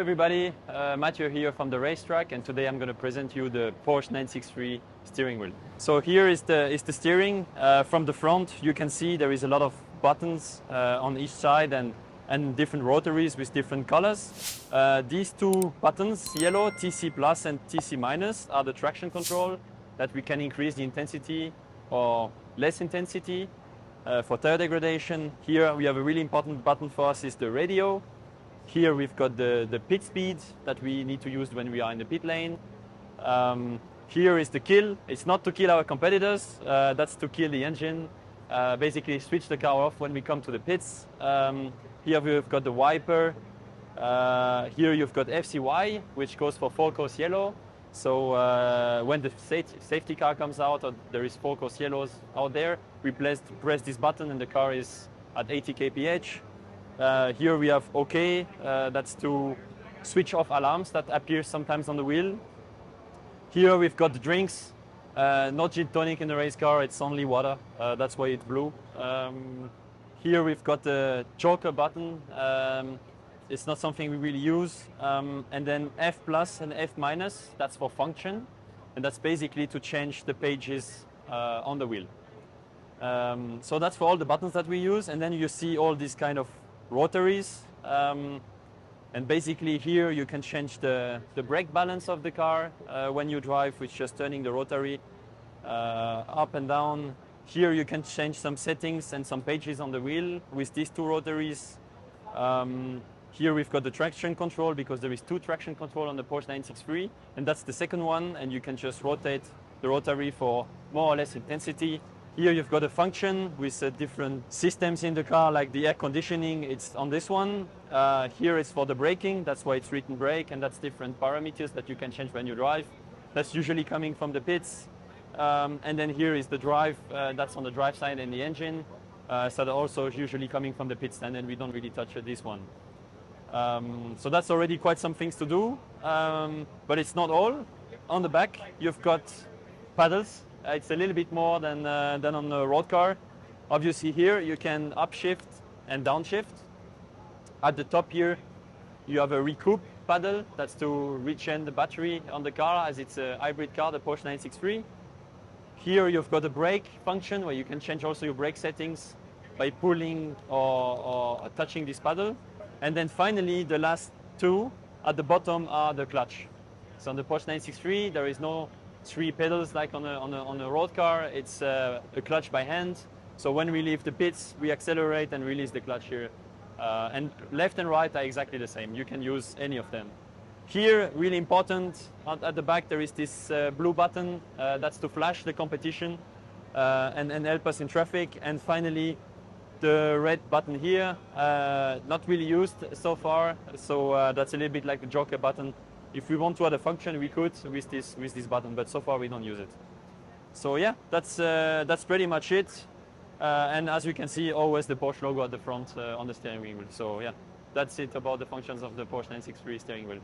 everybody, Mathieu here from the racetrack, and today I'm going to present you the Porsche 963 steering wheel. So here is the steering. From the front you can see there is a lot of buttons on each side and different rotaries with different colors. These two buttons, yellow, TC plus and TC minus, are the traction control that we can increase the intensity or less intensity for tire degradation. Here we have a really important button for us is the radio. Here we've got the pit speed that we need to use when we are in the pit lane. Here is the kill. It's not to kill our competitors, that's to kill the engine. Basically switch the car off when we come to the pits. Here we've got the wiper. Here you've got FCY, which goes for full course yellow. So when the safety car comes out or there is full course yellows out there, we press this button and the car is at 80 kph. Here we have OK, that's to switch off alarms that appear sometimes on the wheel. Here we've got the drinks, not gin tonic in the race car, it's only water, that's why it's blue. Here we've got the joker button, it's not something we really use. And then F plus and F minus, that's for function, and that's basically to change the pages on the wheel. So that's for all the buttons that we use, and then you see all these kind of rotaries, and basically here you can change the brake balance of the car when you drive with just turning the rotary up and down. Here you can change some settings and some pages on the wheel with these two rotaries. Here we've got the traction control because there is two traction control on the Porsche 963, and that's the second one, and you can just rotate the rotary for more or less intensity. Here you've got a function with different systems in the car, like the air conditioning, it's on this one. Here it's for the braking, that's why it's written brake, and that's different parameters that you can change when you drive. That's usually coming from the pits. And then here is the drive, that's on the drive side and the engine. So also usually coming from the pit stand, and we don't really touch this one. So that's already quite some things to do, but it's not all. On the back you've got paddles. It's a little bit more than on the road car. Obviously here you can upshift and downshift. At the top here you have a recoup paddle, that's to recharge the battery on the car as it's a hybrid car, the Porsche 963. Here you've got a brake function where you can change also your brake settings by pulling or touching this paddle. And then finally the last two at the bottom are the clutch. So on the Porsche 963 there is no three pedals like on a road car, it's a clutch by hand. So when we leave the pits, we accelerate and release the clutch here. And left and right are exactly the same. You can use any of them. Here, really important, at the back there is this blue button, that's to flash the competition and help us in traffic. And finally, the red button here, not really used so far, so that's a little bit like the joker button. If we want to add a function, we could with this button, but so far we don't use it. So yeah, that's pretty much it. And as you can see, always the Porsche logo at the front on the steering wheel. So yeah, that's it about the functions of the Porsche 963 steering wheel.